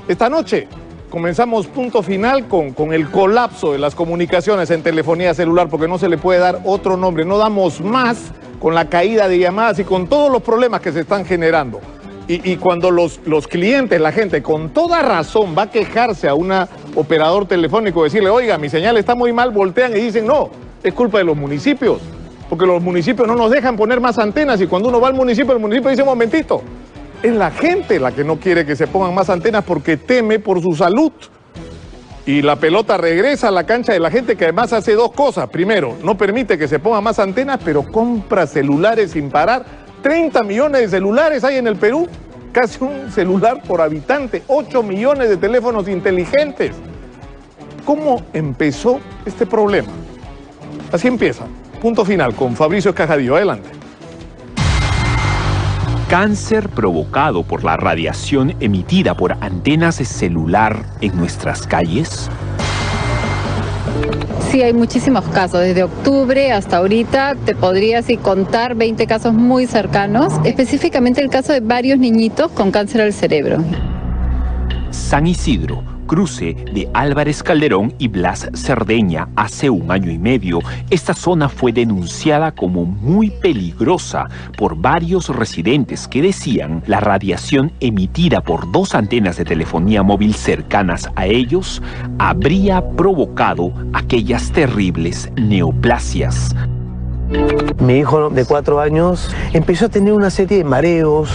Esta noche comenzamos punto final con el colapso de las comunicaciones en telefonía celular, porque no se le puede dar otro nombre. No damos más con la caída de llamadas y con todos los problemas que se están generando. Y cuando los clientes, la gente, con toda razón va a quejarse a un operador telefónico, decirle, oiga, mi señal está muy mal, voltean y dicen, no, es culpa de los municipios, porque los municipios no nos dejan poner más antenas, y cuando uno va al municipio, el municipio dice, un momentito, es la gente la que no quiere que se pongan más antenas porque teme por su salud. Y la pelota regresa a la cancha de la gente, que además hace dos cosas. Primero, no permite que se pongan más antenas, pero compra celulares sin parar. 30 millones de celulares hay en el Perú, casi un celular por habitante, 8 millones de teléfonos inteligentes. ¿Cómo empezó este problema? Así empieza. Punto final con Fabricio Escajadillo. Adelante. Cáncer provocado por la radiación emitida por antenas de celular en nuestras calles. Sí, hay muchísimos casos. Desde octubre hasta ahorita te podría así contar 20 casos muy cercanos. Específicamente el caso de varios niñitos con cáncer al cerebro. San Isidro, cruce de Álvarez Calderón y Blas Cerdeña. Hace 1 año y medio, esta zona fue denunciada como muy peligrosa por varios residentes que decían la radiación emitida por 2 antenas de telefonía móvil cercanas a ellos habría provocado aquellas terribles neoplasias. Mi hijo de 4 años empezó a tener una serie de mareos,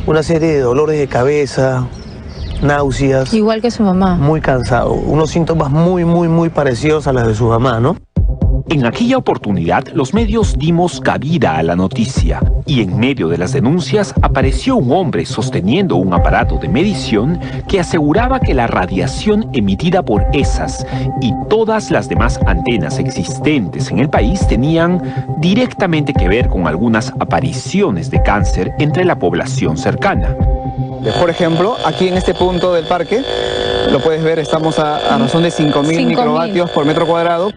una serie de dolores de cabeza, náuseas. Igual que su mamá. Muy cansado. Unos síntomas muy parecidos a las de su mamá, ¿no? En aquella oportunidad, los medios dimos cabida a la noticia y en medio de las denuncias apareció un hombre sosteniendo un aparato de medición que aseguraba que la radiación emitida por esas y todas las demás antenas existentes en el país tenían directamente que ver con algunas apariciones de cáncer entre la población cercana. Por ejemplo, aquí en este punto del parque, lo puedes ver, estamos a razón de 5.000 microvatios por metro cuadrado.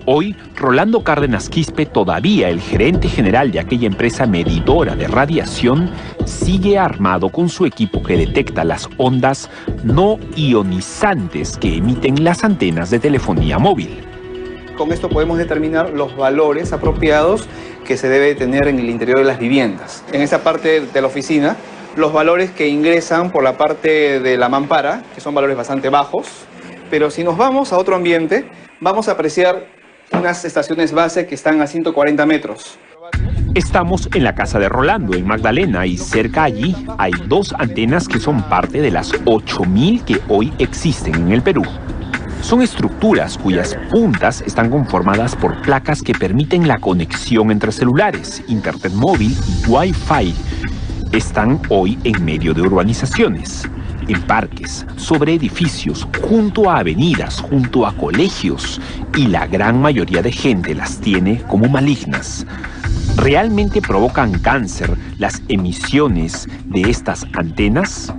Hoy, Rolando Cárdenas Quispe, todavía el gerente general de aquella empresa medidora de radiación, sigue armado con su equipo que detecta las ondas no ionizantes que emiten las antenas de telefonía móvil. Con esto podemos determinar los valores apropiados que se debe tener en el interior de las viviendas. En esa parte de la oficina, los valores que ingresan por la parte de la mampara, que son valores bastante bajos, pero si nos vamos a otro ambiente, vamos a apreciar unas estaciones base que están a 140 metros. Estamos en la casa de Rolando, en Magdalena, y cerca allí hay 2 antenas que son parte de las 8.000 que hoy existen en el Perú. Son estructuras cuyas puntas están conformadas por placas que permiten la conexión entre celulares, internet móvil y Wi-Fi. Están hoy en medio de urbanizaciones, en parques, sobre edificios, junto a avenidas, junto a colegios, y la gran mayoría de gente las tiene como malignas. ¿Realmente provocan cáncer las emisiones de estas antenas?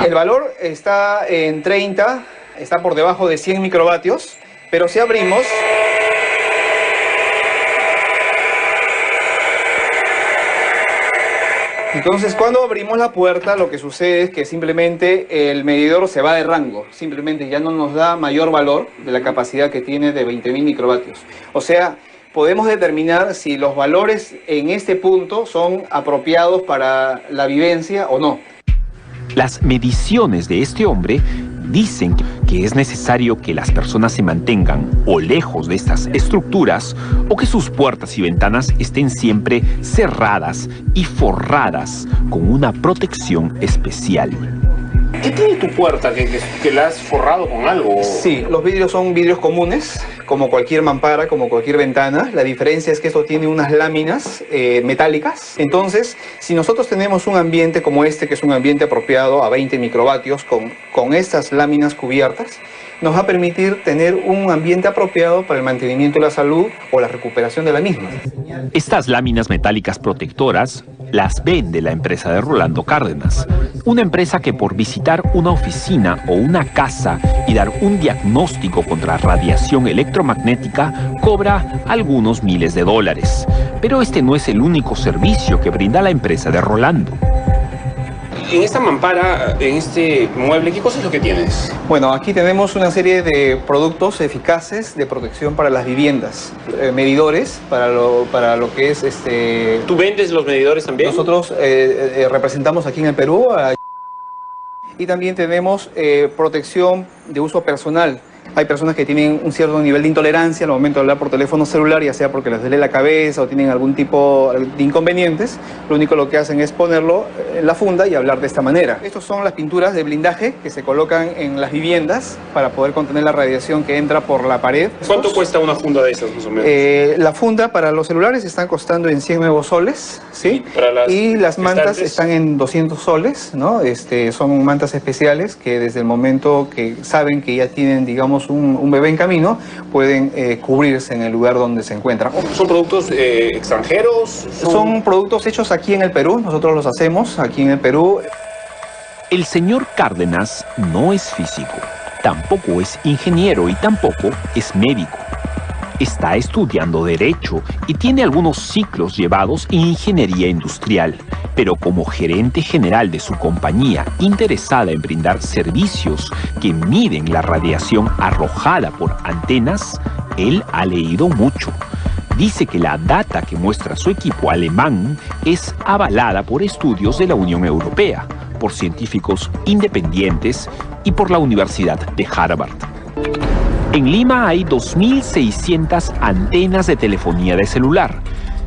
El valor está en 30, está por debajo de 100 microvatios, pero si abrimos... Entonces, cuando abrimos la puerta, lo que sucede es que simplemente el medidor se va de rango. Simplemente ya no nos da mayor valor de la capacidad que tiene de 20.000 microvatios. O sea, podemos determinar si los valores en este punto son apropiados para la vivencia o no. Las mediciones de este hombre dicen que es necesario que las personas se mantengan o lejos de estas estructuras o que sus puertas y ventanas estén siempre cerradas y forradas con una protección especial. ¿Qué tiene tu puerta que la has forrado con algo? Sí, los vidrios son vidrios comunes, como cualquier mampara, como cualquier ventana. La diferencia es que esto tiene unas láminas metálicas. Entonces, si nosotros tenemos un ambiente como este, que es un ambiente apropiado a 20 microvatios, con estas láminas cubiertas, nos va a permitir tener un ambiente apropiado para el mantenimiento de la salud o la recuperación de la misma. Estas láminas metálicas protectoras las vende la empresa de Rolando Cárdenas, una empresa que por visitar una oficina o una casa y dar un diagnóstico contra radiación electromagnética cobra algunos miles de dólares. Pero este no es el único servicio que brinda la empresa de Rolando. en esta mampara, en este mueble, ¿qué cosa es lo que tienes? Bueno, aquí tenemos una serie de productos eficaces de protección para las viviendas, medidores para lo que es ¿Tú vendes los medidores también? Nosotros representamos aquí en el Perú y también tenemos protección de uso personal. Hay personas que tienen un cierto nivel de intolerancia al momento de hablar por teléfono celular, ya sea porque les duele la cabeza o tienen algún tipo de inconvenientes. Lo único que hacen es ponerlo en la funda y hablar de esta manera. Estas son las pinturas de blindaje que se colocan en las viviendas para poder contener la radiación que entra por la pared. ¿Cuánto cuesta una funda de esas, más o menos? La funda para los celulares están costando en 100 nuevos soles, ¿sí? Y las mantas están en 200 soles, ¿no? Son mantas especiales que desde el momento que saben que ya tienen, digamos, un bebé en camino, pueden cubrirse en el lugar donde se encuentran. ¿Son productos extranjeros? Son productos hechos aquí en el Perú, nosotros los hacemos aquí en el Perú. El señor Cárdenas no es físico, tampoco es ingeniero y tampoco es médico. Está estudiando Derecho y tiene algunos ciclos llevados en Ingeniería Industrial, pero como gerente general de su compañía interesada en brindar servicios que miden la radiación arrojada por antenas, él ha leído mucho. Dice que la data que muestra su equipo alemán es avalada por estudios de la Unión Europea, por científicos independientes y por la Universidad de Harvard. En Lima hay 2.600 antenas de telefonía de celular,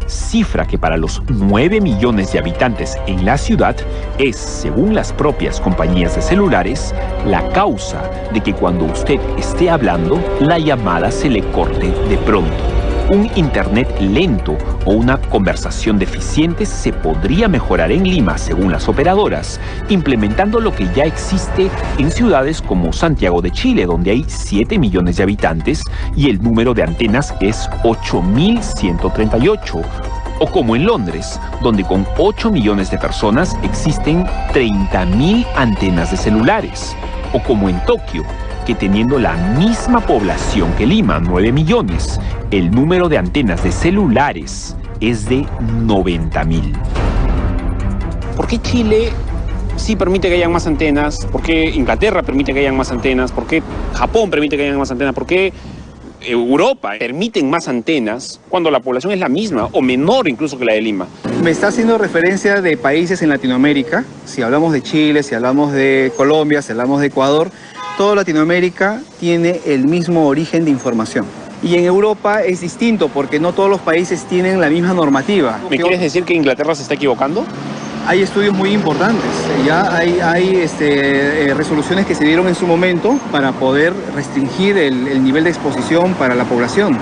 cifra que para los 9 millones de habitantes en la ciudad es, según las propias compañías de celulares, la causa de que cuando usted esté hablando, la llamada se le corte de pronto. Un internet lento o una conversación deficiente se podría mejorar en Lima, según las operadoras, implementando lo que ya existe en ciudades como Santiago de Chile, donde hay 7 millones de habitantes y el número de antenas es 8.138. O como en Londres, donde con 8 millones de personas existen 30.000 antenas de celulares. O como en Tokio, que teniendo la misma población que Lima, 9 millones, el número de antenas de celulares es de 90.000. ¿Por qué Chile sí permite que hayan más antenas? ¿Por qué Inglaterra permite que hayan más antenas? ¿Por qué Japón permite que hayan más antenas? ¿Por qué Europa permiten más antenas cuando la población es la misma o menor incluso que la de Lima? Me está haciendo referencia de países en Latinoamérica. Si hablamos de Chile, si hablamos de Colombia, si hablamos de Ecuador, toda Latinoamérica tiene el mismo origen de información. Y en Europa es distinto porque no todos los países tienen la misma normativa. ¿Me quieres decir que Inglaterra se está equivocando? Hay estudios muy importantes, ya hay resoluciones que se dieron en su momento para poder restringir el nivel de exposición para la población.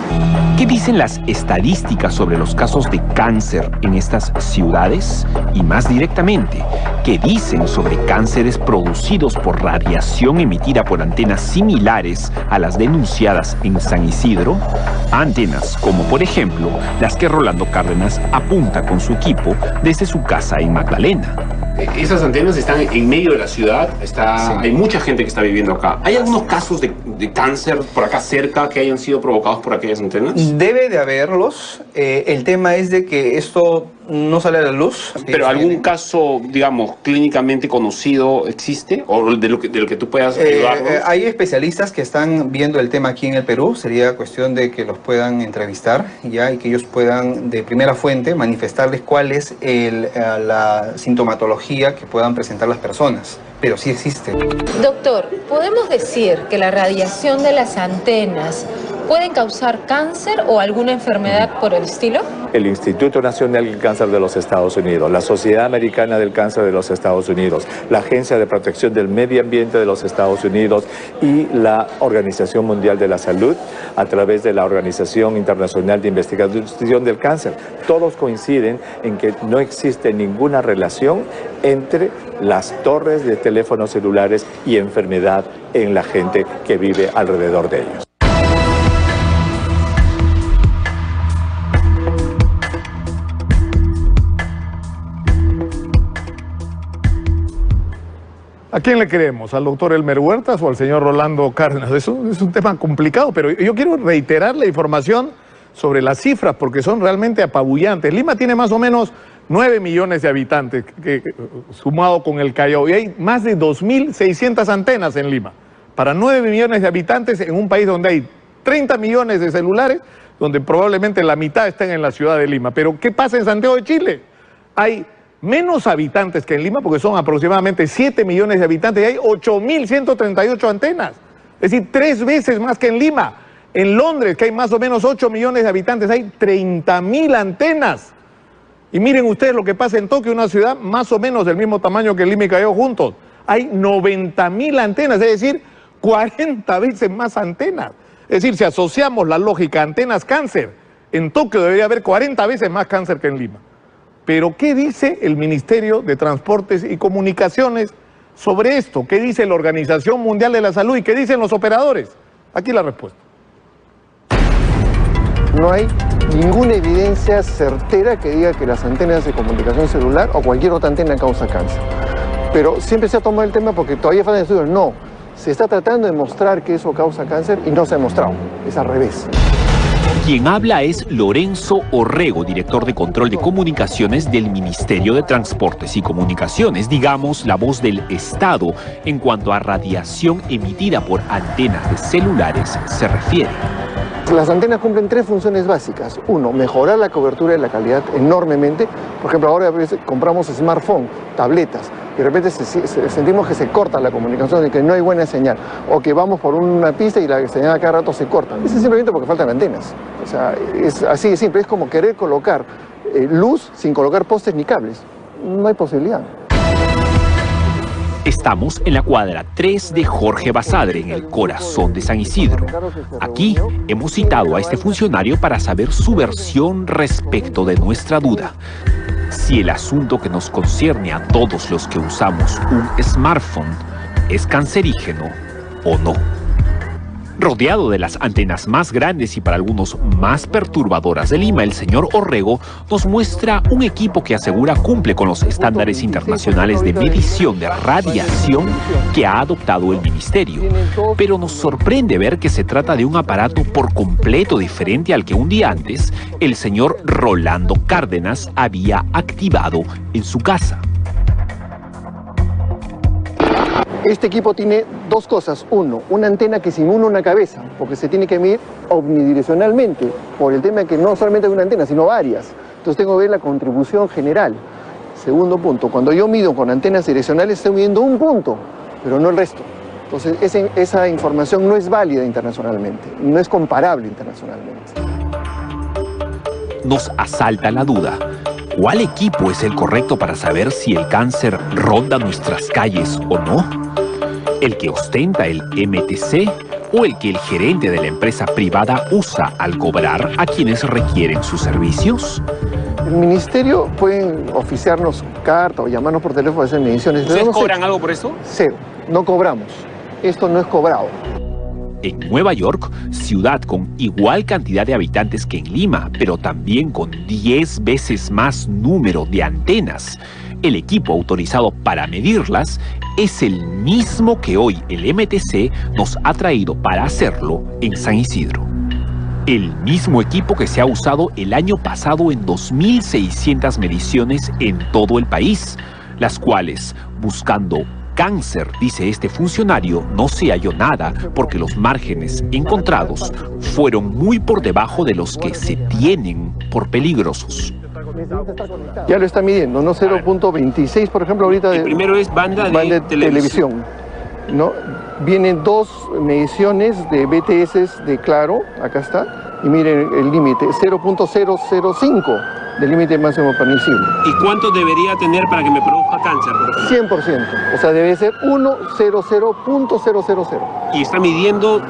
¿Qué dicen las estadísticas sobre los casos de cáncer en estas ciudades? Y más directamente, ¿qué dicen sobre cánceres producidos por radiación emitida por antenas similares a las denunciadas en San Isidro? Antenas como, por ejemplo, las que Rolando Cárdenas apunta con su equipo desde su casa en Magdalena. Esas antenas están en medio de la ciudad, hay mucha gente que está viviendo acá. ¿Hay algunos casos de cáncer por acá cerca que hayan sido provocados por aquellas antenas? Debe de haberlos. El tema es de que esto no sale a la luz. ¿Pero algún caso, digamos, clínicamente conocido existe? ¿O de lo que tú puedas ayudarnos? Hay especialistas que están viendo el tema aquí en el Perú. Sería cuestión de que los puedan entrevistar ya y que ellos puedan de primera fuente manifestarles cuál es la sintomatología que puedan presentar las personas. Pero sí existe. Doctor, ¿podemos decir que la radiación de las antenas pueden causar cáncer o alguna enfermedad por el estilo? El Instituto Nacional del Cáncer de los Estados Unidos, la Sociedad Americana del Cáncer de los Estados Unidos, la Agencia de Protección del Medio Ambiente de los Estados Unidos y la Organización Mundial de la Salud a través de la Organización Internacional de Investigación del Cáncer. Todos coinciden en que no existe ninguna relación entre las torres de teléfonos celulares y enfermedad en la gente que vive alrededor de ellos. ¿A quién le creemos? ¿Al doctor Elmer Huertas o al señor Rolando Cárdenas? Eso es un tema complicado, pero yo quiero reiterar la información sobre las cifras porque son realmente apabullantes. Lima tiene más o menos 9 millones de habitantes, sumado con el Callao, y hay más de 2.600 antenas en Lima. Para 9 millones de habitantes en un país donde hay 30 millones de celulares, donde probablemente la mitad estén en la ciudad de Lima. Pero ¿qué pasa en Santiago de Chile? Hay menos habitantes que en Lima, porque son aproximadamente 7 millones de habitantes, y hay 8.138 antenas. Es decir, 3 veces más que en Lima. En Londres, que hay más o menos 8 millones de habitantes, hay 30.000 antenas. Y miren ustedes lo que pasa en Tokio, una ciudad más o menos del mismo tamaño que Lima y Callao juntos. Hay 90.000 antenas, es decir, 40 veces más antenas. Es decir, si asociamos la lógica antenas-cáncer, en Tokio debería haber 40 veces más cáncer que en Lima. Pero, ¿qué dice el Ministerio de Transportes y Comunicaciones sobre esto? ¿Qué dice la Organización Mundial de la Salud y qué dicen los operadores? Aquí la respuesta. No hay ninguna evidencia certera que diga que las antenas de comunicación celular o cualquier otra antena causa cáncer. Pero siempre se ha tomado el tema porque todavía faltan estudios. No, se está tratando de mostrar que eso causa cáncer y no se ha demostrado. Es al revés. Quien habla es Lorenzo Orrego, director de Control de Comunicaciones del Ministerio de Transportes y Comunicaciones, digamos, la voz del Estado en cuanto a radiación emitida por antenas de celulares se refiere. Las antenas cumplen 3 funciones básicas. 1, mejorar la cobertura y la calidad enormemente. Por ejemplo, ahora a veces compramos smartphone, tabletas, y de repente sentimos que se corta la comunicación y que no hay buena señal. O que vamos por una pista y la señal a cada rato se corta. Eso es simplemente porque faltan antenas. O sea, es así de simple. Es como querer colocar luz sin colocar postes ni cables. No hay posibilidad. Estamos en la cuadra 3 de Jorge Basadre, en el corazón de San Isidro. Aquí hemos citado a este funcionario para saber su versión respecto de nuestra duda. Si el asunto que nos concierne a todos los que usamos un smartphone es cancerígeno o no. Rodeado de las antenas más grandes y para algunos más perturbadoras de Lima, el señor Orrego nos muestra un equipo que asegura cumple con los estándares internacionales de medición de radiación que ha adoptado el ministerio. Pero nos sorprende ver que se trata de un aparato por completo diferente al que un día antes el señor Rolando Cárdenas había activado en su casa. Este equipo tiene 2 cosas. 1, una antena que simula una cabeza, porque se tiene que medir omnidireccionalmente, por el tema de que no solamente hay una antena, sino varias. Entonces tengo que ver la contribución general. Segundo punto, cuando yo mido con antenas direccionales, estoy midiendo un punto, pero no el resto. Entonces esa información no es válida internacionalmente, no es comparable internacionalmente. Nos asalta la duda. ¿Cuál equipo es el correcto para saber si el cáncer ronda nuestras calles o no? ¿El que ostenta el MTC o el que el gerente de la empresa privada usa al cobrar a quienes requieren sus servicios? El ministerio puede oficiarnos carta o llamarnos por teléfono a hacer mediciones. ¿Ustedes cobran algo por esto? 0, no cobramos. Esto no es cobrado. En Nueva York, ciudad con igual cantidad de habitantes que en Lima, pero también con 10 veces más número de antenas, el equipo autorizado para medirlas es el mismo que hoy el MTC nos ha traído para hacerlo en San Isidro. El mismo equipo que se ha usado el año pasado en 2.600 mediciones en todo el país, las cuales, buscando cáncer, dice este funcionario, no se halló nada porque los márgenes encontrados fueron muy por debajo de los que se tienen por peligrosos. Ya lo está midiendo, ¿no? 0.26, por ejemplo, ahorita de... El primero es banda de televisión, ¿no? Vienen 2 mediciones de BTS de Claro, acá está, y miren el límite, 0.005 del límite máximo permisible. ¿Y cuánto debería tener para que me produzca cáncer? 100%, o sea, debe ser 100.000. Y está midiendo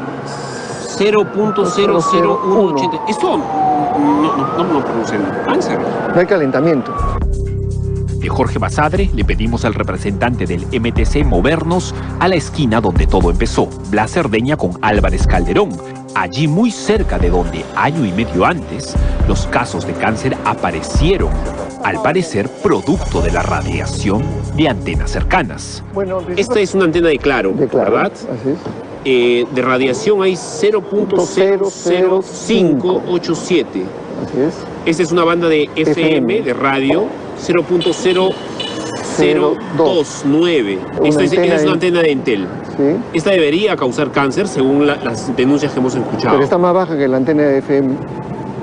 0.00180. Esto no produce cáncer. No hay calentamiento. De Jorge Basadre le pedimos al representante del MTC movernos a la esquina donde todo empezó, Blas Cerdeña con Álvarez Calderón. Allí muy cerca de donde año y medio antes los casos de cáncer aparecieron, al parecer producto de la radiación de antenas cercanas. Bueno, esta es una antena de Claro, ¿verdad? Así es. De radiación hay 0.00587. Así es. Esta es una banda de FM, de radio, 0.0029. Esta es una antena de Entel. Sí. Esta debería causar cáncer según las denuncias que hemos escuchado. Pero está más baja que la antena de FM.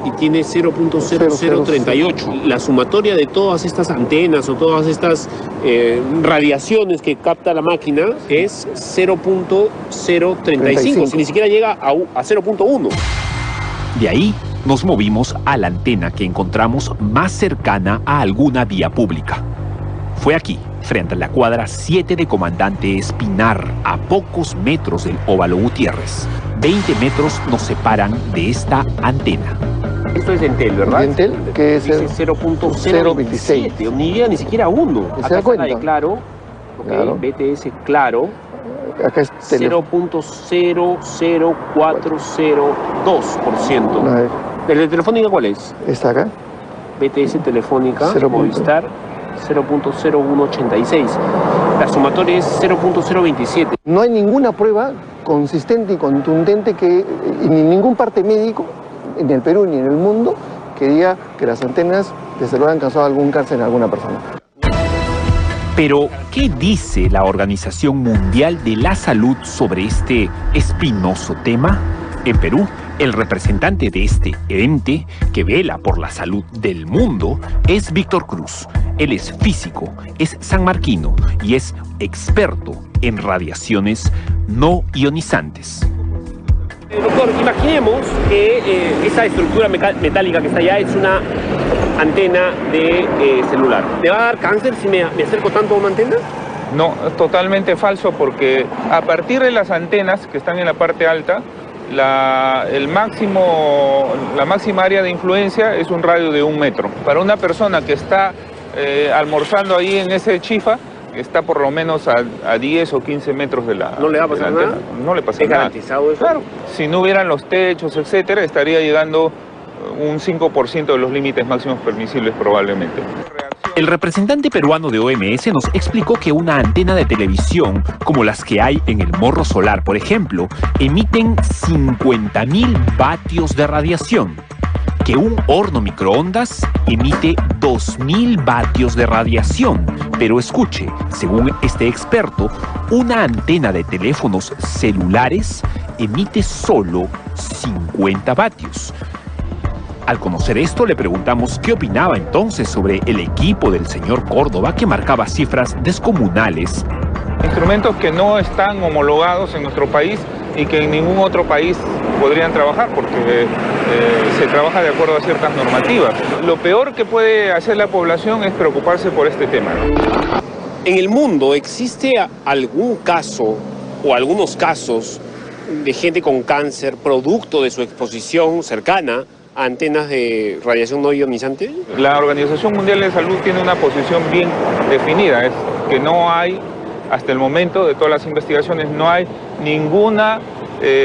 Y tiene 0.0038. La sumatoria de todas estas antenas o todas estas radiaciones que capta la máquina es 0.035. Si ni siquiera llega a 0.1. De ahí nos movimos a la antena que encontramos más cercana a alguna vía pública. Fue aquí, frente a la cuadra 7 de Comandante Espinar, a pocos metros del Óvalo Gutiérrez. 20 metros nos separan de esta antena. Esto es de Entel, ¿verdad? De Entel, que es el 0.027, ni siquera 1. ¿Se Acá da cuenta? Está de Claro, Claro. BTS Claro, Acá es 0.00402%. ¿El de Telefónica cuál es? Está acá. BTS Telefónica, 0. Movistar, 0.0186. La sumatoria es 0.027. No hay ninguna prueba consistente y contundente que ni ningún parte médico, en el Perú ni en el mundo, que diga que las antenas de celular han causado algún cáncer en alguna persona. Pero, ¿qué dice la Organización Mundial de la Salud sobre este espinoso tema? En Perú, el representante de este ente que vela por la salud del mundo es Víctor Cruz. Él es físico, es sanmarquino y es experto en radiaciones no ionizantes. Doctor, imaginemos que esa estructura metálica que está allá es una antena de celular. ¿Me va a dar cáncer si me acerco tanto a una antena? No, es totalmente falso, porque a partir de las antenas que están en la parte alta, la máxima área de influencia es un radio de 1 metro. Para una persona que está almorzando ahí en ese chifa, está por lo menos a 10 o 15 metros de la... ¿No le va a pasar nada? No le pasa ¿Es nada. garantizado eso? Claro, si no hubieran los techos, etcétera, estaría llegando un 5% de los límites máximos permisibles probablemente. El representante peruano de OMS nos explicó que una antena de televisión, como las que hay en el Morro Solar, por ejemplo, emiten 50.000 vatios de radiación. Que un horno microondas emite 2.000 vatios de radiación. Pero escuche, según este experto, una antena de teléfonos celulares emite solo 50 vatios. Al conocer esto, le preguntamos qué opinaba entonces sobre el equipo del señor Córdoba, que marcaba cifras descomunales. Instrumentos que no están homologados en nuestro país y que en ningún otro país podrían trabajar, porque se trabaja de acuerdo a ciertas normativas. Lo peor que puede hacer la población es preocuparse por este tema, ¿no? En el mundo, ¿existe algún caso o algunos casos de gente con cáncer producto de su exposición cercana a antenas de radiación no ionizante? La Organización Mundial de Salud tiene una posición bien definida, es que no hay, hasta el momento de todas las investigaciones, no hay ninguna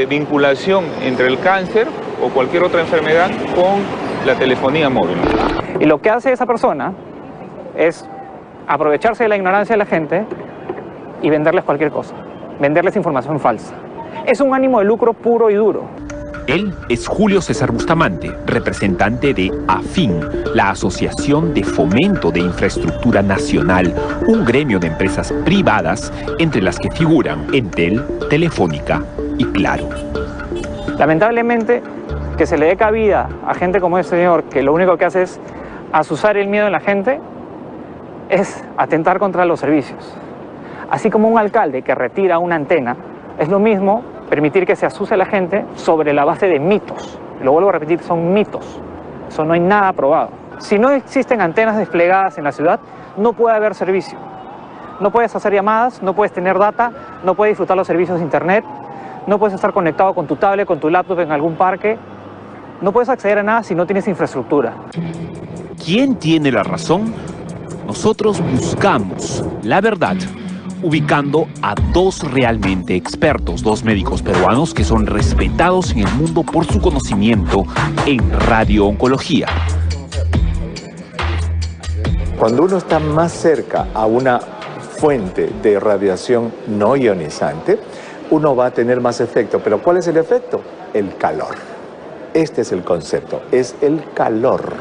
vinculación entre el cáncer o cualquier otra enfermedad con la telefonía móvil. Y lo que hace esa persona es aprovecharse de la ignorancia de la gente y venderles cualquier cosa, venderles información falsa. Es un ánimo de lucro puro y duro. Él es Julio César Bustamante, representante de AFIN, la Asociación de Fomento de Infraestructura Nacional, un gremio de empresas privadas entre las que figuran Entel, Telefónica y Claro. Lamentablemente, que se le dé cabida a gente como este señor, que lo único que hace es azuzar el miedo en la gente, es atentar contra los servicios. Así como un alcalde que retira una antena, es lo mismo permitir que se asuce a la gente sobre la base de mitos. Lo vuelvo a repetir, son mitos. Eso no hay nada probado. Si no existen antenas desplegadas en la ciudad, no puede haber servicio. No puedes hacer llamadas, no puedes tener data, no puedes disfrutar los servicios de internet, no puedes estar conectado con tu tablet, con tu laptop en algún parque. No puedes acceder a nada si no tienes infraestructura. ¿Quién tiene la razón? Nosotros buscamos la verdad, ubicando a dos realmente expertos, dos médicos peruanos que son respetados en el mundo por su conocimiento en radiooncología. Cuando uno está más cerca a una fuente de radiación no ionizante, uno va a tener más efecto. ¿Pero cuál es el efecto? El calor. Este es el concepto, es el calor.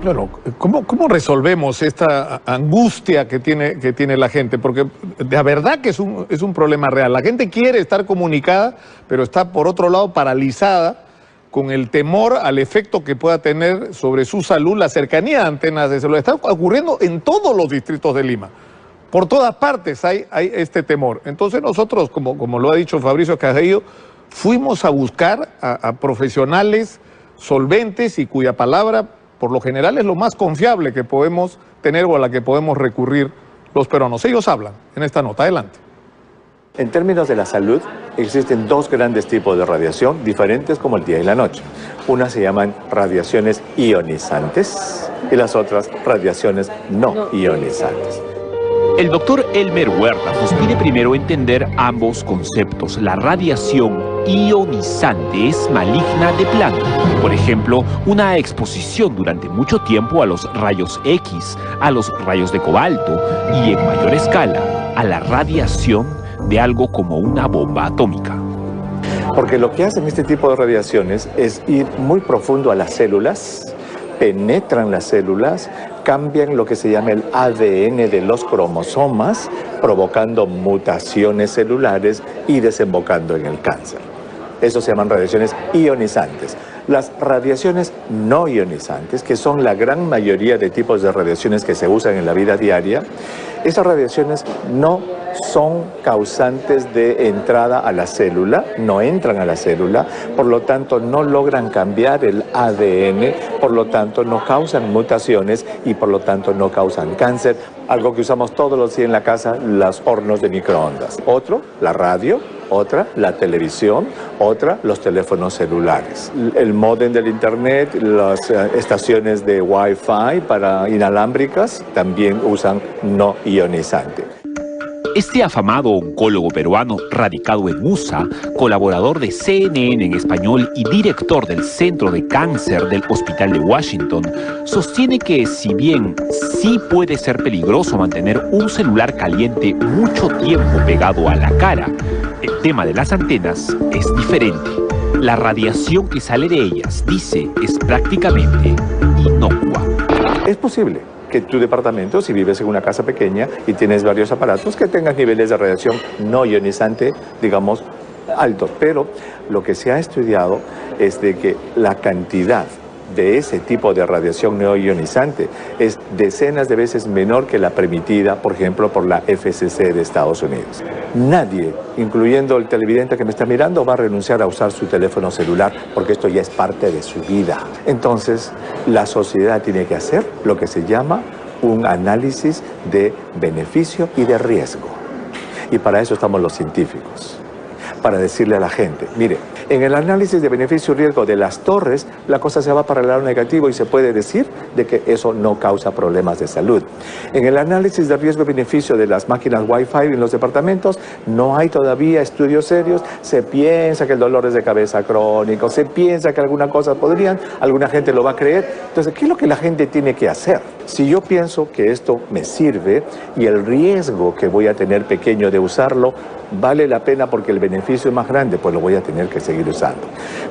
Claro, ¿cómo resolvemos esta angustia que tiene la gente? Porque la verdad que es un problema real. La gente quiere estar comunicada, pero está por otro lado paralizada con el temor al efecto que pueda tener sobre su salud la cercanía de antenas de celular. Está ocurriendo en todos los distritos de Lima. Por todas partes hay este temor. Entonces nosotros, como lo ha dicho Fabricio Castillo, fuimos a buscar a profesionales solventes y cuya palabra por lo general es lo más confiable que podemos tener o a la que podemos recurrir los peruanos. Ellos hablan en esta nota. Adelante. En términos de la salud, existen dos grandes tipos de radiación, diferentes como el día y la noche. Unas se llaman radiaciones ionizantes y las otras radiaciones no ionizantes. El doctor Elmer Huertas nos pide primero entender ambos conceptos. La radiación ionizante es maligna de plano. Por ejemplo, una exposición durante mucho tiempo a los rayos X, a los rayos de cobalto y en mayor escala a la radiación de algo como una bomba atómica. Porque lo que hacen este tipo de radiaciones es ir muy profundo a las células, penetran las células, cambian lo que se llama el ADN de los cromosomas, provocando mutaciones celulares y desembocando en el cáncer. Eso se llaman radiaciones ionizantes. Las radiaciones no ionizantes, que son la gran mayoría de tipos de radiaciones que se usan en la vida diaria, esas radiaciones no son causantes de entrada a la célula, no entran a la célula, por lo tanto no logran cambiar el ADN, por lo tanto no causan mutaciones y por lo tanto no causan cáncer, algo que usamos todos los días en la casa, los hornos de microondas. Otro, la radio. Otra, la televisión. Otra, los teléfonos celulares. El módem del internet, las estaciones de Wi-Fi para inalámbricas también usan no ionizante. Este afamado oncólogo peruano radicado en USA, colaborador de CNN en español y director del Centro de Cáncer del Hospital de Washington, sostiene que si bien sí puede ser peligroso mantener un celular caliente mucho tiempo pegado a la cara, el tema de las antenas es diferente. La radiación que sale de ellas, dice, es prácticamente inocua. Es posible que tu departamento, si vives en una casa pequeña y tienes varios aparatos, que tengas niveles de radiación no ionizante, digamos, altos. Pero lo que se ha estudiado es de que la cantidad de ese tipo de radiación no ionizante es decenas de veces menor que la permitida, por ejemplo, por la FCC de Estados Unidos. Nadie, incluyendo el televidente que me está mirando, va a renunciar a usar su teléfono celular porque esto ya es parte de su vida. Entonces, la sociedad tiene que hacer lo que se llama un análisis de beneficio y de riesgo. Y para eso estamos los científicos, para decirle a la gente, mire, en el análisis de beneficio y riesgo de las torres, la cosa se va para el lado negativo y se puede decir de que eso no causa problemas de salud. En el análisis de riesgo y beneficio de las máquinas Wi-Fi en los departamentos, no hay todavía estudios serios. Se piensa que el dolor es de cabeza crónico, se piensa que alguna cosa podrían, alguna gente lo va a creer. Entonces, ¿qué es lo que la gente tiene que hacer? Si yo pienso que esto me sirve y el riesgo que voy a tener pequeño de usarlo vale la pena porque el beneficio es más grande, pues lo voy a tener que seguir usando.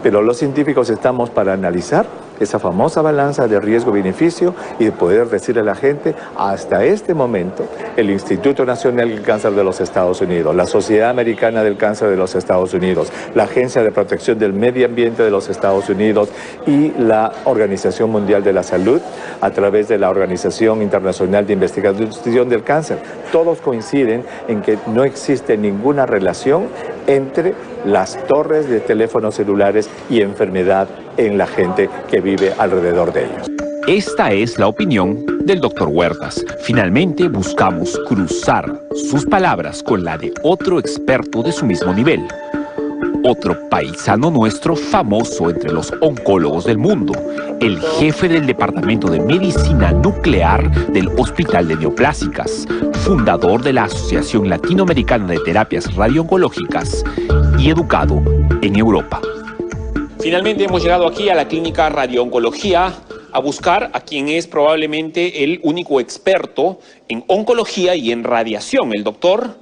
Pero los científicos estamos para analizar esa famosa balanza de riesgo-beneficio y de poder decirle a la gente, hasta este momento, el Instituto Nacional del Cáncer de los Estados Unidos, la Sociedad Americana del Cáncer de los Estados Unidos, la Agencia de Protección del Medio Ambiente de los Estados Unidos y la Organización Mundial de la Salud, a través de la Organización Internacional de Investigación del Cáncer, todos coinciden en que no existe ninguna relación entre las torres de teléfonos celulares y enfermedad en la gente que vive alrededor de ellos. Esta es la opinión del doctor Huertas. Finalmente buscamos cruzar sus palabras con la de otro experto de su mismo nivel. Otro paisano nuestro famoso entre los oncólogos del mundo, el jefe del Departamento de Medicina Nuclear del Hospital de Neoplásicas, fundador de la Asociación Latinoamericana de Terapias Radiooncológicas y educado en Europa. Finalmente hemos llegado aquí a la clínica Radiooncología a buscar a quien es probablemente el único experto en oncología y en radiación, el doctor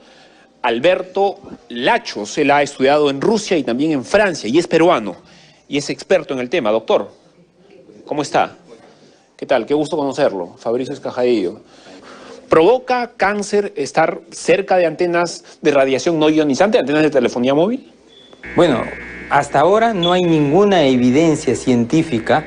Alberto Lachos. Él ha estudiado en Rusia y también en Francia y es peruano y es experto en el tema. Doctor, ¿cómo está? ¿Qué tal? Qué gusto conocerlo. Fabricio Escajadillo. ¿Provoca cáncer estar cerca de antenas de radiación no ionizante, antenas de telefonía móvil? Bueno, hasta ahora no hay ninguna evidencia científica,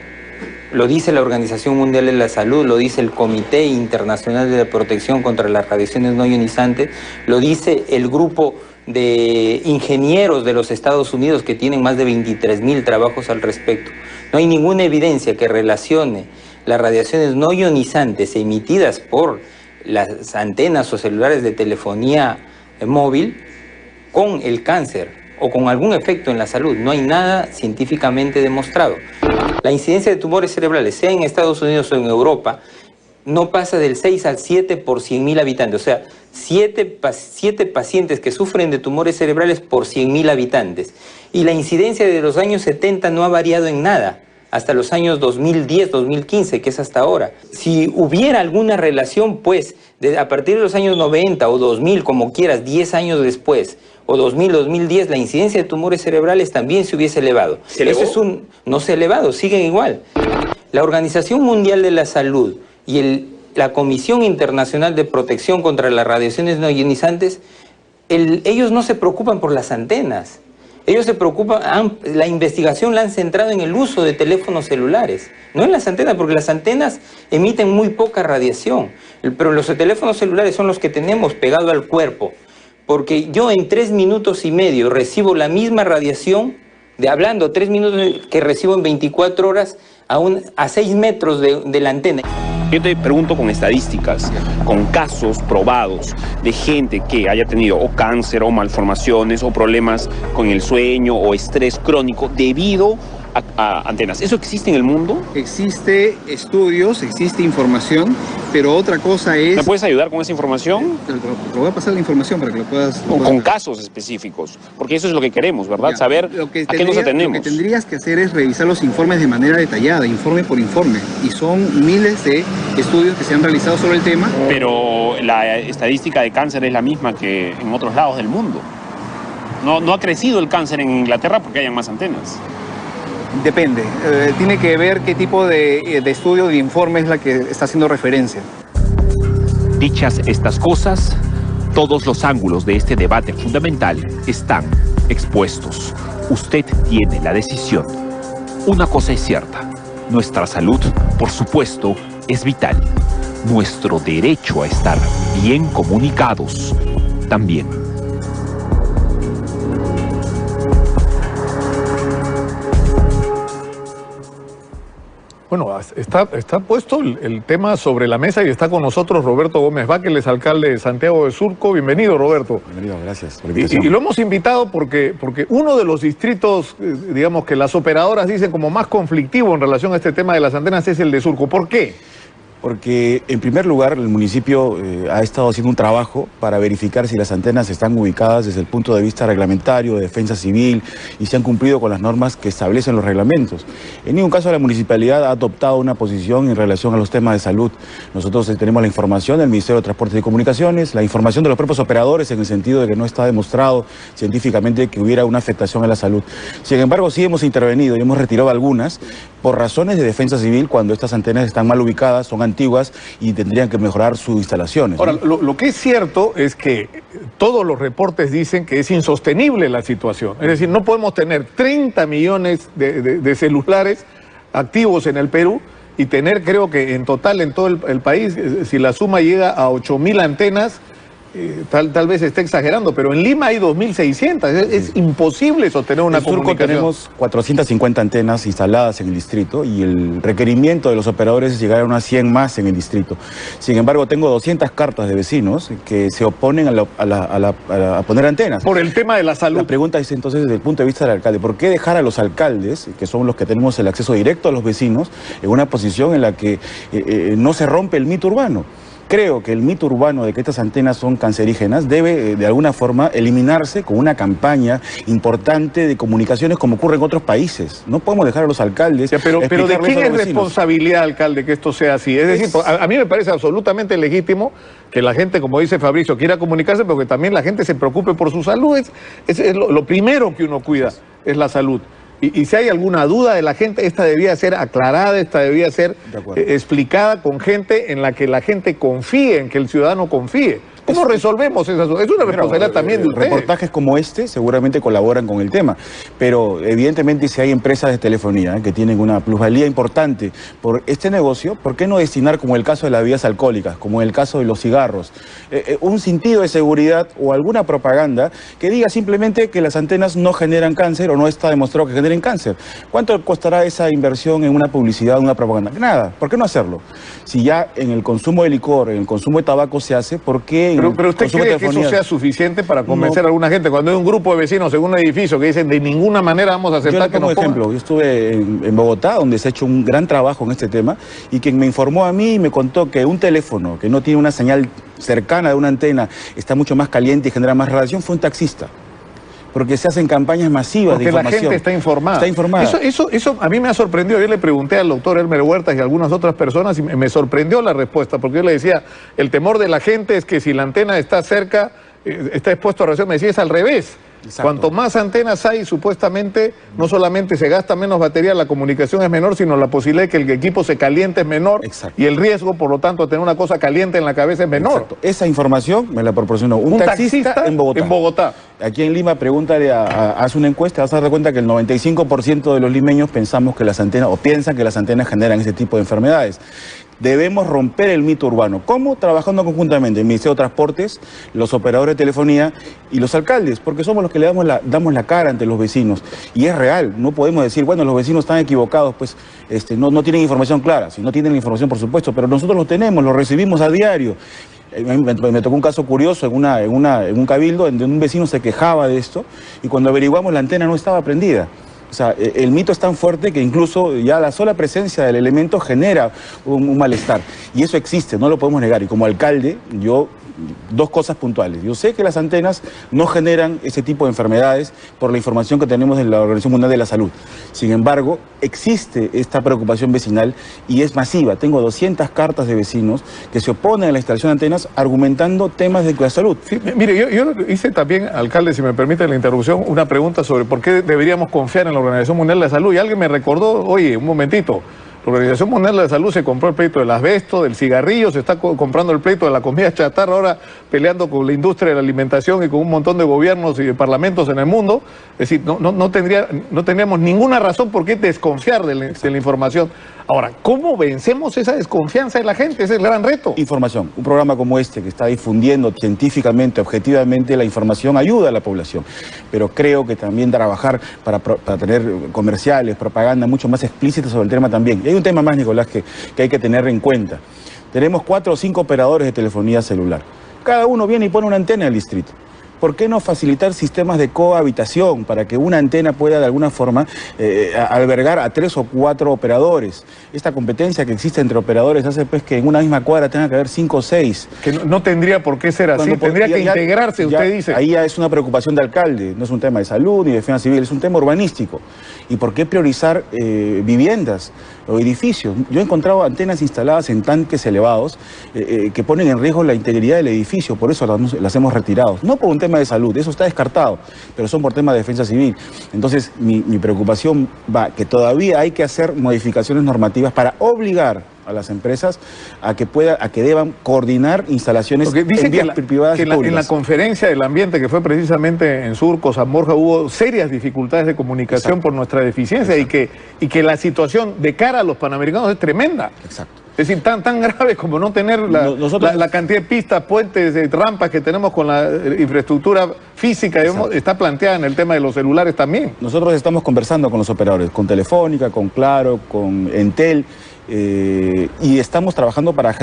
lo dice la Organización Mundial de la Salud, lo dice el Comité Internacional de Protección contra las Radiaciones No Ionizantes, lo dice el grupo de ingenieros de los Estados Unidos que tienen más de 23.000 trabajos al respecto. No hay ninguna evidencia que relacione las radiaciones no ionizantes emitidas por las antenas o celulares de telefonía móvil con el cáncer o con algún efecto en la salud. No hay nada científicamente demostrado. La incidencia de tumores cerebrales, sea en Estados Unidos o en Europa, no pasa del 6 al 7 por 100.000 habitantes. O sea, 7 pacientes que sufren de tumores cerebrales por 100.000 habitantes. Y la incidencia de los años 70 no ha variado en nada, hasta los años 2010, 2015, que es hasta ahora. Si hubiera alguna relación, pues, a partir de los años 90 o 2000, como quieras, 10 años después, o 2000, 2010, la incidencia de tumores cerebrales también se hubiese elevado. ¿Se elevó? Eso es no se ha elevado, siguen igual. La Organización Mundial de la Salud y la Comisión Internacional de Protección contra las Radiaciones No Ionizantes, ellos no se preocupan por las antenas. Ellos se preocupan, la investigación la han centrado en el uso de teléfonos celulares, no en las antenas, porque las antenas emiten muy poca radiación, pero los teléfonos celulares son los que tenemos pegado al cuerpo, porque yo en 3 minutos y medio recibo la misma radiación, hablando 3 minutos que recibo en 24 horas a 6 metros de la antena. Yo te pregunto con estadísticas, con casos probados de gente que haya tenido o cáncer o malformaciones o problemas con el sueño o estrés crónico debido a antenas. ¿Eso existe en el mundo? Existe estudios, existe información, pero otra cosa es... ¿Me puedes ayudar con esa información? Te voy a pasar la información para que lo puedas... Con casos específicos, porque eso es lo que queremos, ¿verdad? Ya, saber a qué nos atenemos. Lo que tendrías que hacer es revisar los informes de manera detallada, informe por informe, y son miles de estudios que se han realizado sobre el tema. Pero la estadística de cáncer es la misma que en otros lados del mundo. No ha crecido el cáncer en Inglaterra porque hayan más antenas. Depende, tiene que ver qué tipo de estudio, de informe es la que está haciendo referencia. Dichas estas cosas, todos los ángulos de este debate fundamental están expuestos. Usted tiene la decisión. Una cosa es cierta, nuestra salud, por supuesto, es vital. Nuestro derecho a estar bien comunicados también. Bueno, está puesto el tema sobre la mesa y está con nosotros Roberto Gómez Báqueles, alcalde de Santiago de Surco. Bienvenido, Roberto. Bienvenido, gracias por la invitación. Y lo hemos invitado porque uno de los distritos, digamos, que las operadoras dicen como más conflictivo en relación a este tema de las antenas es el de Surco. ¿Por qué? Porque, en primer lugar, el municipio ha estado haciendo un trabajo para verificar si las antenas están ubicadas desde el punto de vista reglamentario, de defensa civil, y se han cumplido con las normas que establecen los reglamentos. En ningún caso la municipalidad ha adoptado una posición en relación a los temas de salud. Nosotros tenemos la información del Ministerio de Transportes y Comunicaciones, la información de los propios operadores en el sentido de que no está demostrado científicamente que hubiera una afectación a la salud. Sin embargo, sí hemos intervenido y hemos retirado algunas por razones de defensa civil cuando estas antenas están mal ubicadas, son antiguas y tendrían que mejorar sus instalaciones. Ahora, lo que es cierto es que todos los reportes dicen que es insostenible la situación. Es decir, no podemos tener 30 millones de celulares activos en el Perú y tener, creo que en total en todo el país, si la suma llega a 8.000 antenas, tal vez esté exagerando, pero en Lima hay 2.600, es imposible sostener una comunicación. En Surco tenemos 450 antenas instaladas en el distrito y el requerimiento de los operadores es llegar a unas 100 más en el distrito. Sin embargo, tengo 200 cartas de vecinos que se oponen a poner antenas. Por el tema de la salud. La pregunta es entonces desde el punto de vista del alcalde, ¿por qué dejar a los alcaldes, que son los que tenemos el acceso directo a los vecinos, en una posición en la que no se rompe el mito urbano? Creo que el mito urbano de que estas antenas son cancerígenas debe de alguna forma eliminarse con una campaña importante de comunicaciones como ocurre en otros países. No podemos dejar a los alcaldes... Pero ¿de quién es responsabilidad, alcalde, que esto sea así? Es decir, a mí me parece absolutamente legítimo que la gente, como dice Fabricio, quiera comunicarse, pero que también la gente se preocupe por su salud. Es lo primero que uno cuida, es la salud. Y si hay alguna duda de la gente, esta debía ser aclarada, esta debía ser explicada con gente en la que la gente confíe, en que el ciudadano confíe. ¿Cómo resolvemos esas dudas? Es una responsabilidad también de ustedes. Reportajes como este seguramente colaboran con el tema, pero evidentemente si hay empresas de telefonía que tienen una plusvalía importante por este negocio, ¿por qué no destinar, como el caso de las bebidas alcohólicas, como el caso de los cigarros, un sentido de seguridad o alguna propaganda que diga simplemente que las antenas no generan cáncer o no está demostrado que generen cáncer? ¿Cuánto costará esa inversión en una publicidad, en una propaganda? Nada. ¿Por qué no hacerlo? Si ya en el consumo de licor, en el consumo de tabaco se hace, ¿por qué? Pero ¿usted cree que eso sea suficiente para convencer a alguna gente? Cuando hay un grupo de vecinos en un edificio que dicen de ninguna manera vamos a aceptar que nos pongan. Ejemplo, yo estuve en Bogotá, donde se ha hecho un gran trabajo en este tema, y quien me informó a mí y me contó que un teléfono que no tiene una señal cercana de una antena está mucho más caliente y genera más radiación fue un taxista. Porque se hacen campañas masivas de información. Porque la gente está informada. Está informada. Eso a mí me ha sorprendido. Yo le pregunté al doctor Elmer Huertas y a algunas otras personas y me sorprendió la respuesta, porque yo le decía, el temor de la gente es que si la antena está cerca, está expuesto a radiación. Me decía, es al revés. Exacto. Cuanto más antenas hay, supuestamente, no solamente se gasta menos batería, la comunicación es menor, sino la posibilidad de que el equipo se caliente es menor. Exacto. Y el riesgo, por lo tanto, de tener una cosa caliente en la cabeza es menor. Exacto. Esa información me la proporcionó un taxista en Bogotá. Aquí en Lima, pregúntale, haz una encuesta, vas a dar cuenta que el 95% de los limeños pensamos que las antenas, o piensan que las antenas generan ese tipo de enfermedades. Debemos romper el mito urbano. ¿Cómo? Trabajando conjuntamente el Ministerio de Transportes, los operadores de telefonía y los alcaldes, porque somos los que le damos la cara ante los vecinos. Y es real, no podemos decir, bueno, los vecinos están equivocados, pues no tienen información clara. Si no tienen la información, por supuesto, pero nosotros lo tenemos, lo recibimos a diario. Me tocó un caso curioso en un cabildo donde un vecino se quejaba de esto y cuando averiguamos la antena no estaba prendida. O sea, el mito es tan fuerte que incluso ya la sola presencia del elemento genera un malestar. Y eso existe, no lo podemos negar. Y como alcalde, dos cosas puntuales. Yo sé que las antenas no generan ese tipo de enfermedades por la información que tenemos de la Organización Mundial de la Salud. Sin embargo, existe esta preocupación vecinal y es masiva. Tengo 200 cartas de vecinos que se oponen a la instalación de antenas argumentando temas de la salud. Sí, mire, yo hice también, alcalde, si me permite la interrupción, una pregunta sobre por qué deberíamos confiar en la Organización Mundial de la Salud. Y alguien me recordó, oye, un momentito, la Organización Mundial de la Salud se compró el pleito del asbesto, del cigarrillo, se está comprando el pleito de la comida chatarra, ahora peleando con la industria de la alimentación y con un montón de gobiernos y de parlamentos en el mundo. Es decir, no tendríamos ninguna razón por qué desconfiar de la información. Ahora, ¿cómo vencemos esa desconfianza de la gente? Ese es el gran reto. Información. Un programa como este que está difundiendo científicamente, objetivamente la información ayuda a la población. Pero creo que también trabajar para tener comerciales, propaganda mucho más explícita sobre el tema también. Y hay un tema más, Nicolás, que hay que tener en cuenta. Tenemos 4 o 5 operadores de telefonía celular. Cada uno viene y pone una antena en el distrito. ¿Por qué no facilitar sistemas de cohabitación para que una antena pueda de alguna forma albergar a 3 o 4 operadores? Esta competencia que existe entre operadores hace pues que en una misma cuadra tenga que haber 5 o 6. Que no tendría por qué ser así, tendría que integrarse, usted dice. Ahí ya es una preocupación de alcalde, no es un tema de salud ni de defensa civil, es un tema urbanístico. ¿Y por qué priorizar viviendas o edificios? Yo he encontrado antenas instaladas en tanques elevados que ponen en riesgo la integridad del edificio, por eso las hemos retirado. No por un tema de salud, eso está descartado, pero son por tema de defensa civil. Entonces, mi preocupación va que todavía hay que hacer modificaciones normativas para obligar a las empresas a que deban coordinar instalaciones en vías privadas y públicas. En la conferencia del ambiente que fue precisamente en Surco, San Borja, hubo serias dificultades de comunicación por nuestra deficiencia y que la situación de cara a los panamericanos es tremenda. Exacto. Es decir, tan grave como no tener la cantidad de pistas, puentes, rampas que tenemos con la infraestructura física, digamos, está planteada en el tema de los celulares también. Nosotros estamos conversando con los operadores, con Telefónica, con Claro, con Entel, y estamos trabajando para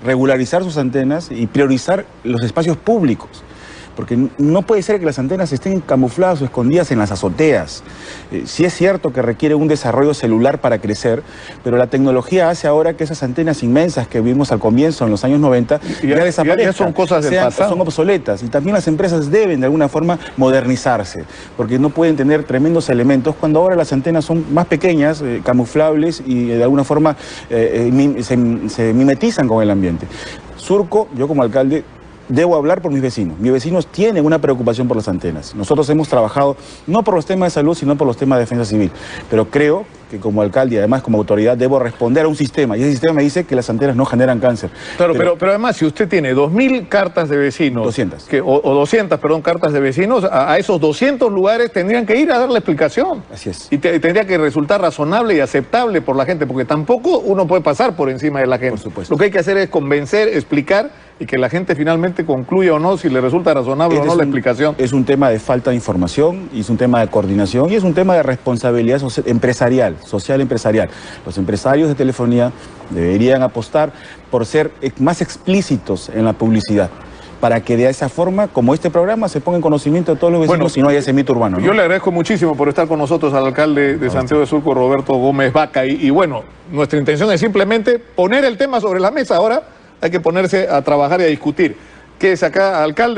regularizar sus antenas y priorizar los espacios públicos. Porque no puede ser que las antenas estén camufladas o escondidas en las azoteas. Sí es cierto que requiere un desarrollo celular para crecer, pero la tecnología hace ahora que esas antenas inmensas que vimos al comienzo en los años 90 ya desaparezcan. Ya son cosas del pasado. Son obsoletas. Y también las empresas deben de alguna forma modernizarse, porque no pueden tener tremendos elementos cuando ahora las antenas son más pequeñas, camuflables y de alguna forma se mimetizan con el ambiente. Surco, yo como alcalde, debo hablar por mis vecinos. Mis vecinos tienen una preocupación por las antenas. Nosotros hemos trabajado no por los temas de salud, sino por los temas de defensa civil. Pero creo que como alcalde y además como autoridad debo responder a un sistema. Y ese sistema me dice que las antenas no generan cáncer. Claro, pero además, si usted tiene 2.000 cartas de vecinos... 200. O 200, perdón, cartas de vecinos, a esos 200 lugares tendrían que ir a dar la explicación. Así es. Y tendría que resultar razonable y aceptable por la gente, porque tampoco uno puede pasar por encima de la gente. Por supuesto. Lo que hay que hacer es convencer, explicar y que la gente finalmente concluya o no si le resulta razonable o no la explicación. Es un tema de falta de información, y es un tema de coordinación y es un tema de responsabilidad empresarial, social empresarial. Los empresarios de telefonía deberían apostar por ser más explícitos en la publicidad, para que de esa forma, como este programa, se ponga en conocimiento de todos los vecinos y no haya ese mito urbano, ¿no? Yo le agradezco muchísimo por estar con nosotros al alcalde de Santiago de Surco, Roberto Gómez Vaca. Y bueno, nuestra intención es simplemente poner el tema sobre la mesa. Ahora hay que ponerse a trabajar y a discutir. Quédese acá, alcalde.